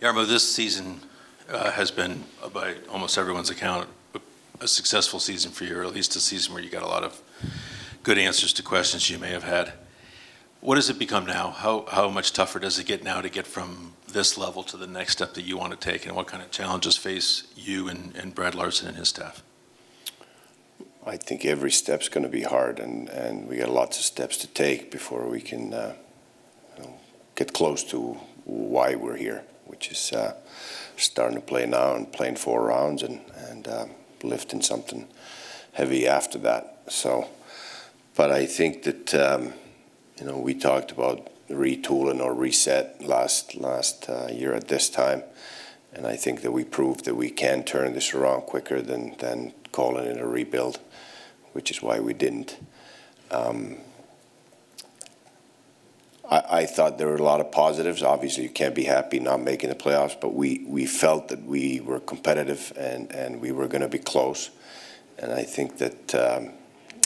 Jarmo, this season has been, by almost everyone's account, a successful season for you, or at least a season where you got a lot of good answers to questions you may have had. What does it become now? How much tougher does it get now to get from this level to the next step that you want to take, and what kind of challenges face you and Brad Larson and his staff? I think every step's going to be hard, and we got lots of steps to take before we can get close to why we're here, which is starting to play now and playing 4 rounds and lifting something heavy after that. So, but I think that we talked about retooling or reset last year at this time, and I think that we proved that we can turn this around quicker than calling it a rebuild, which is why we didn't. I thought there were a lot of positives. Obviously, you can't be happy not making the playoffs, but we felt that we were competitive and we were going to be close. And I think that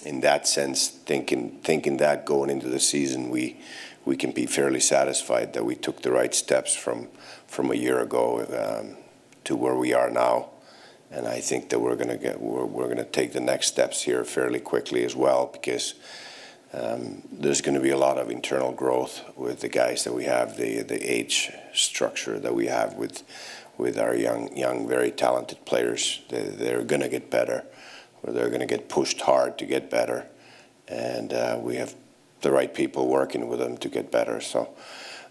in that sense, thinking that going into the season, we can be fairly satisfied that we took the right steps from a year ago to where we are now. And I think that we're going to take the next steps here fairly quickly as well, because there's going to be a lot of internal growth with the guys that we have, the age structure that we have with our young, very talented players. They're going to get better, or they're going to get pushed hard to get better, and we have the right people working with them to get better. So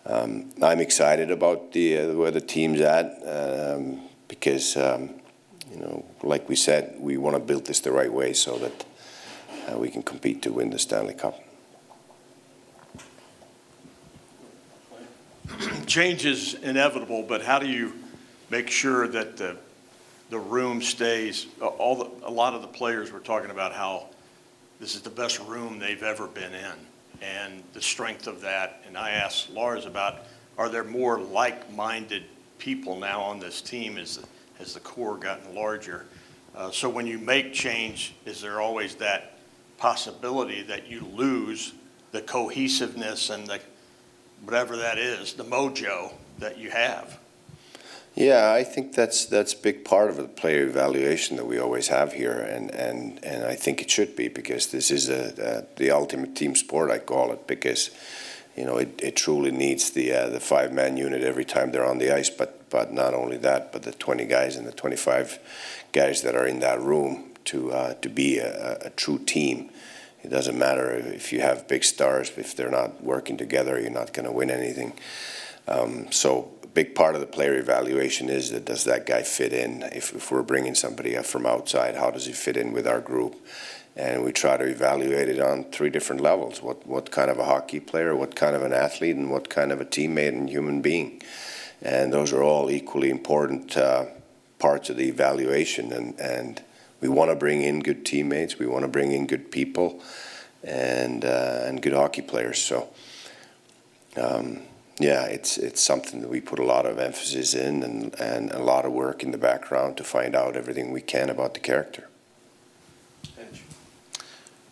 I'm excited about where the team's at, because like we said, we want to build this the right way so that we can compete to win the Stanley Cup. Change is inevitable, but how do you make sure that the room stays? A lot of the players were talking about how this is the best room they've ever been in, and the strength of that. And I asked Lars about, are there more like-minded people now on this team as the core gotten larger? So when you make change, is there always that possibility that you lose the cohesiveness and the whatever that is, the mojo that you have? Yeah, I think that's a big part of the player evaluation that we always have here, and I think it should be, because this is the ultimate team sport, I call it, because it truly needs the 5-man unit every time they're on the ice, but not only that, but the 20 guys and the 25 guys that are in that room to be a true team. It doesn't matter if you have big stars, if they're not working together, you're not going to win anything. So a big part of the player evaluation is that, does that guy fit in? If we're bringing somebody up from outside, how does he fit in with our group? And we try to evaluate it on 3 different levels. What kind of a hockey player, what kind of an athlete, and what kind of a teammate and human being. And those are all equally important parts of the evaluation. And we want to bring in good teammates. We want to bring in good people and good hockey players. So, yeah, it's something that we put a lot of emphasis in and a lot of work in the background to find out everything we can about the character.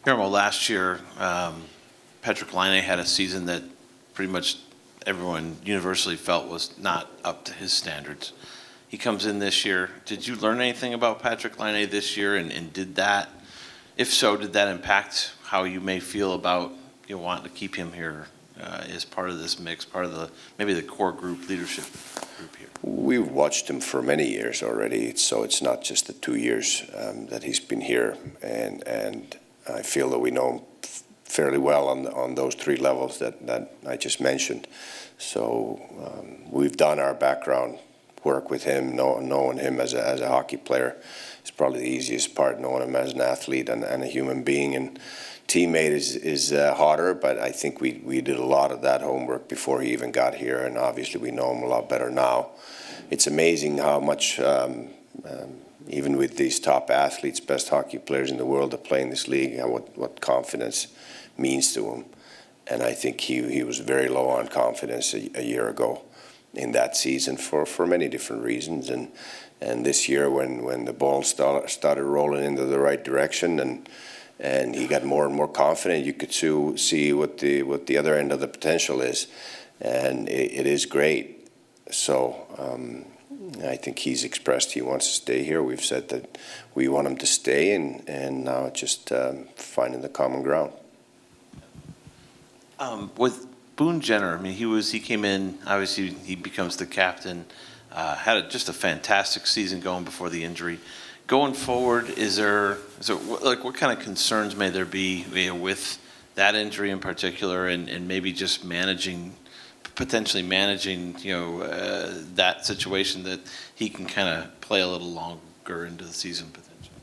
Jarmo, last year, Patrick Laine had a season that pretty much everyone universally felt was not up to his standards. He comes in this year. Did you learn anything about Patrick Laine this year, and did that, if so, did that impact how you may feel about wanting to keep him here as part of this mix, part of maybe the core group, leadership group here? We've watched him for many years already, so it's not just the 2 years that he's been here, and I feel that we know him fairly well on those 3 levels that I just mentioned. So we've done our background work with him, knowing him as a hockey player. It's probably the easiest part, knowing him as an athlete and a human being. And teammate is harder, but I think we did a lot of that homework before he even got here, and obviously we know him a lot better now. It's amazing how much, even with these top athletes, best hockey players in the world that play in this league, what confidence means to him. And I think he was very low on confidence a year ago in that season for many different reasons. And this year, when the ball started rolling into the right direction and he got more and more confident, you could see what the other end of the potential is. And it is great So I think he's expressed he wants to stay here. We've said that we want him to stay, and now it's just finding the common ground. With Boone Jenner, I mean, he came in, obviously he becomes the captain, had just a fantastic season going before the injury. Going forward, is there what kind of concerns may there be, with that injury in particular, and maybe just potentially managing, that situation that he can kind of play a little longer into the season potentially?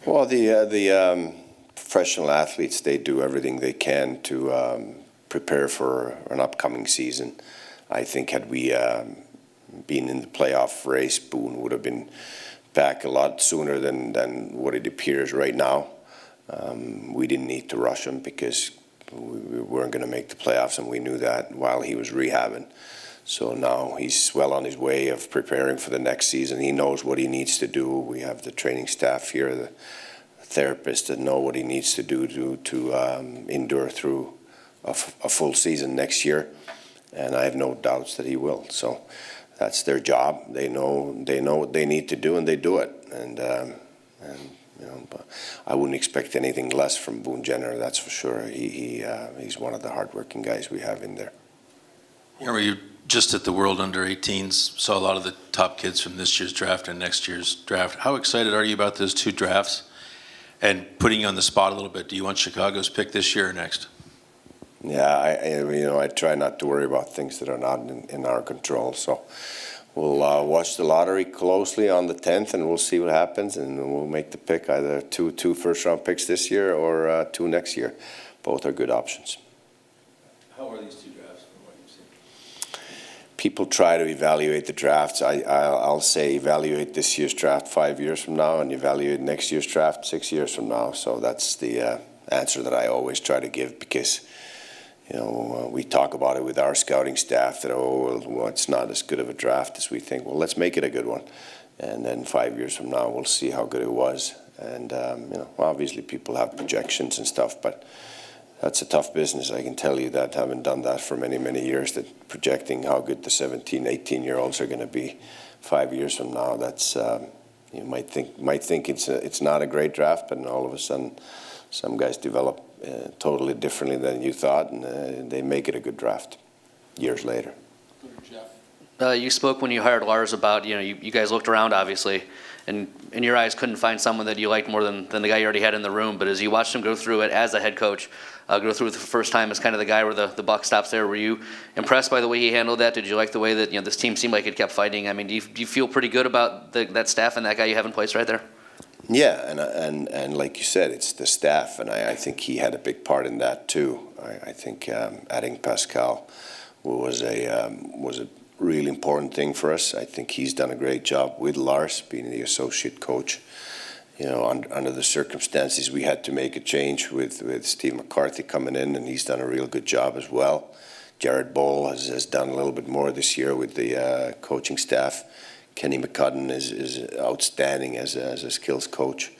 Well, the professional athletes, they do everything they can to prepare for an upcoming season. I think had we been in the playoff race, Boone would have been back a lot sooner than what it appears right now. We didn't need to rush him because we weren't going to make the playoffs, and we knew that while he was rehabbing. So now he's well on his way of preparing for the next season. He knows what he needs to do. We have the training staff here, the therapists that know what he needs to do to endure through a full season next year, and I have no doubts that he will. So that's their job. They know what they need to do, and they do it. And but I wouldn't expect anything less from Boone Jenner. That's for sure. He's one of the hardworking guys we have in there. You just at the World Under-18s saw a lot of the top kids from this year's draft and next year's draft. How excited are you about those two drafts? And putting you on the spot a little bit, do you want Chicago's pick this year or next? Yeah, I try not to worry about things that are not in our control. So we'll watch the lottery closely on the 10th, and we'll see what happens, and we'll make the pick, either two first-round picks this year or two next year. Both are good options. How are these two drafts from what you've seen? People try to evaluate the drafts. I'll say evaluate this year's draft 5 years from now, and evaluate next year's draft 6 years from now. So that's the answer that I always try to give, because we talk about it with our scouting staff that, it's not as good of a draft as we think. Well, let's make it a good one. And then 5 years from now, we'll see how good it was. And, obviously people have projections and stuff, but that's a tough business. I can tell you that, having done that for many, many years, that projecting how good the 17, 18-year-olds are going to be 5 years from now, that's, you might think it's not a great draft, but all of a sudden some guys develop totally differently than you thought, and they make it a good draft years later. You spoke when you hired Lars about, you guys looked around, obviously, and in your eyes couldn't find someone that you liked more than the guy you already had in the room. But as you watched him go through it as a head coach, go through it the first time as kind of the guy where the buck stops there, were you impressed by the way he handled that? Did you like the way that this team seemed like it kept fighting? I mean, do you feel pretty good about that staff and that guy you have in place right there? Yeah, and like you said, it's the staff, and I think he had a big part in that too. I think adding Pascal was a really important thing for us. I think he's done a great job with Lars being the associate coach. Under the circumstances, we had to make a change with Steve McCarthy coming in, and he's done a real good job as well. Jared Boll has done a little bit more this year with the coaching staff. Kenny McCudden is outstanding as a skills coach.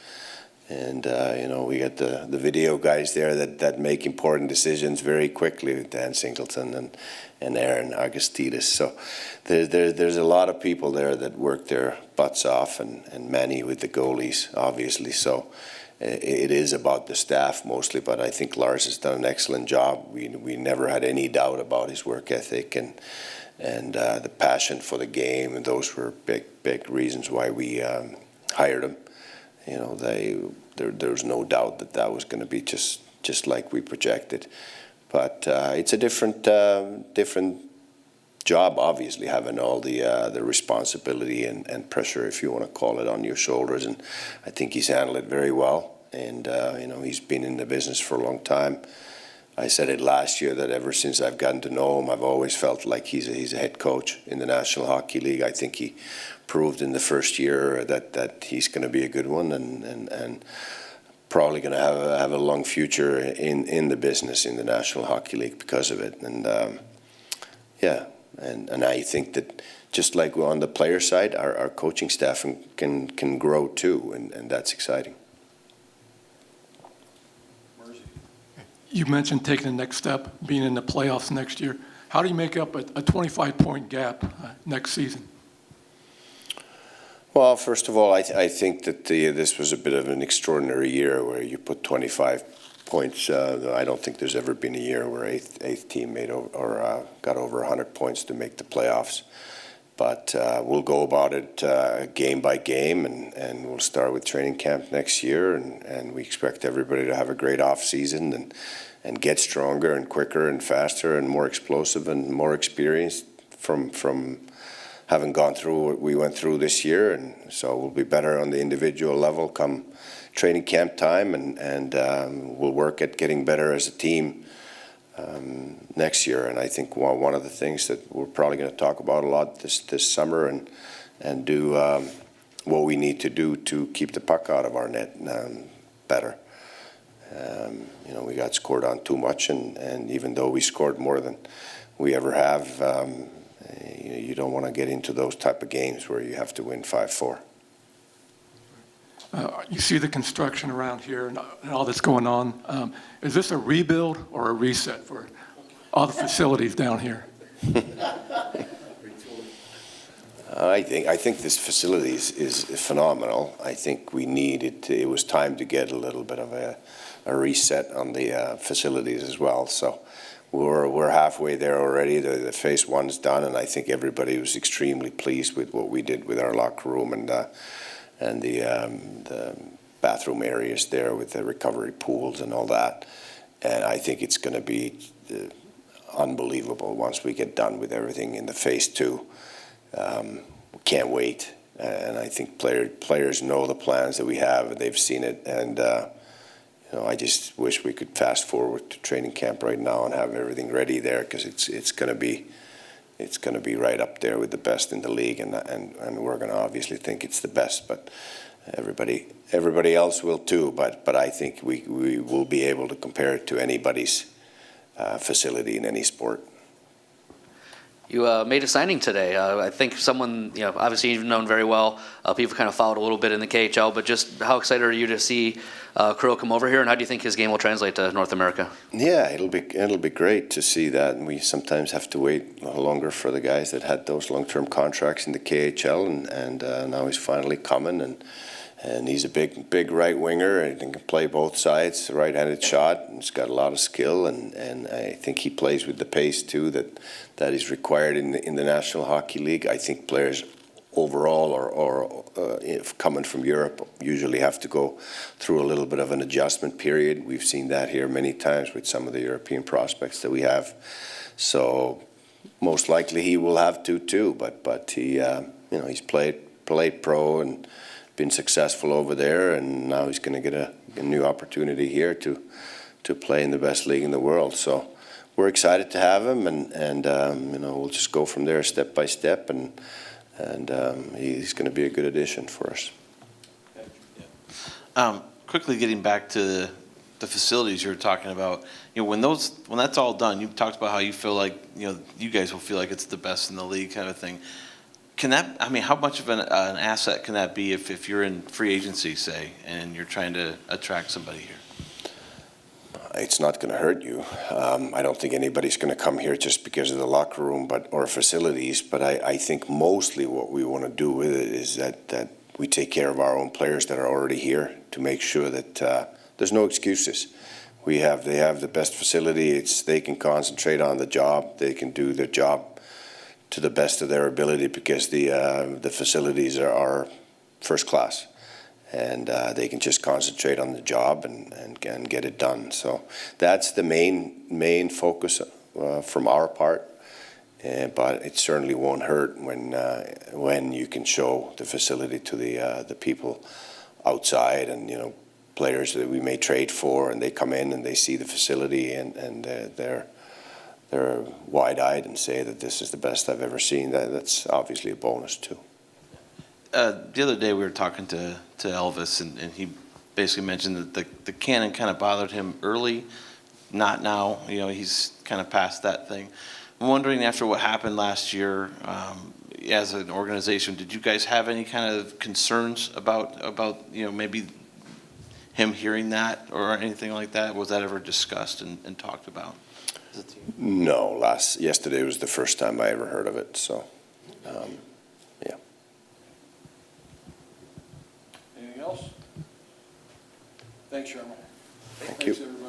And, we got the video guys there that make important decisions very quickly, with Dan Singleton and Aaron Agustidis. So there's a lot of people there that work their butts off, and Manny with the goalies, obviously. So it is about the staff mostly, but I think Lars has done an excellent job. We never had any doubt about his work ethic and the passion for the game, and those were big reasons why we hired him. There's no doubt that was going to be just like we projected. But it's a different job, obviously, having all the responsibility and pressure, if you want to call it, on your shoulders. And I think he's handled it very well. And he's been in the business for a long time. I said it last year that ever since I've gotten to know him, I've always felt like he's a head coach in the National Hockey League. I think he proved in the first year that he's going to be a good one, and probably going to have a long future in the business in the National Hockey League because of it. And and I think that just like on the player side, our coaching staff can grow too, and that's exciting. You mentioned taking the next step, being in the playoffs next year. How do you make up a 25-point gap next season? Well, first of all, I think that this was a bit of an extraordinary year where you put 25 points. I don't think there's ever been a year where eighth team made got over 100 points to make the playoffs. But we'll go about it game by game, and we'll start with training camp next year, and we expect everybody to have a great off season and get stronger and quicker and faster and more explosive and more experienced from having gone through what we went through this year. And so we'll be better on the individual level come training camp time, and we'll work at getting better as a team next year. And I think one of the things that we're probably going to talk about a lot this summer and do what we need to do to keep the puck out of our net better. We got scored on too much, and even though we scored more than we ever have, you don't want to get into those type of games where you have to win 5-4. You see the construction around here and all that's going on. Is this a rebuild or a reset for all the facilities down here? I think this facility is phenomenal. I think we needed it was time to get a little bit of a reset on the facilities as well. So we're halfway there already. The phase one's done, and I think everybody was extremely pleased with what we did with our locker room and the bathroom areas there with the recovery pools and all that. And I think it's going to be unbelievable once we get done with everything in the phase two. We can't wait. And I think players know the plans that we have, and they've seen it. And I just wish we could fast forward to training camp right now and have everything ready there, because it's going to be right up there with the best in the league, and we're going to obviously think it's the best, but everybody else will too. But I think we will be able to compare it to anybody's facility in any sport. You made a signing today. I think someone, obviously you've known very well. People kind of followed a little bit in the KHL, but just how excited are you to see Krill come over here, and how do you think his game will translate to North America? Yeah, it'll be great to see that. And we sometimes have to wait longer for the guys that had those long-term contracts in the KHL, and now he's finally coming, and he's a big right winger, and he can play both sides, right-handed shot, and he's got a lot of skill, and I think he plays with the pace too that is required in the National Hockey League. I think players overall or if coming from Europe usually have to go through a little bit of an adjustment period. We've seen that here many times with some of the European prospects that we have. So most likely he will have to too, but he he's played pro and been successful over there, and now he's going to get a new opportunity here to play in the best league in the world. So we're excited to have him, and we'll just go from there step by step, and he's going to be a good addition for us. Quickly getting back to the facilities you were talking about, when that's all done, you talked about how you feel like you guys will feel like it's the best in the league kind of thing. How much of an asset can that be if you're in free agency, say, and you're trying to attract somebody here? It's not going to hurt you. I don't think anybody's going to come here just because of the locker room or facilities, but I think mostly what we want to do with it is that we take care of our own players that are already here to make sure that there's no excuses. They have the best facility. They can concentrate on the job. They can do their job to the best of their ability because the facilities are first class, and they can just concentrate on the job and get it done. So that's the main focus from our part. But it certainly won't hurt when you can show the facility to the people outside, and players that we may trade for, and they come in and they see the facility, and they're wide-eyed and say that this is the best I've ever seen. That's obviously a bonus too. The other day we were talking to Elvis, and he basically mentioned that the cannon kind of bothered him early, not now. He's kind of past that thing. I'm wondering, after what happened last year, as an organization, did you guys have any kind of concerns about maybe him hearing that or anything like that? Was that ever discussed and talked about? No, yesterday was the first time I ever heard of it, so, yeah. Anything else? Thanks, Jarmo. Thank you. Thanks, everybody.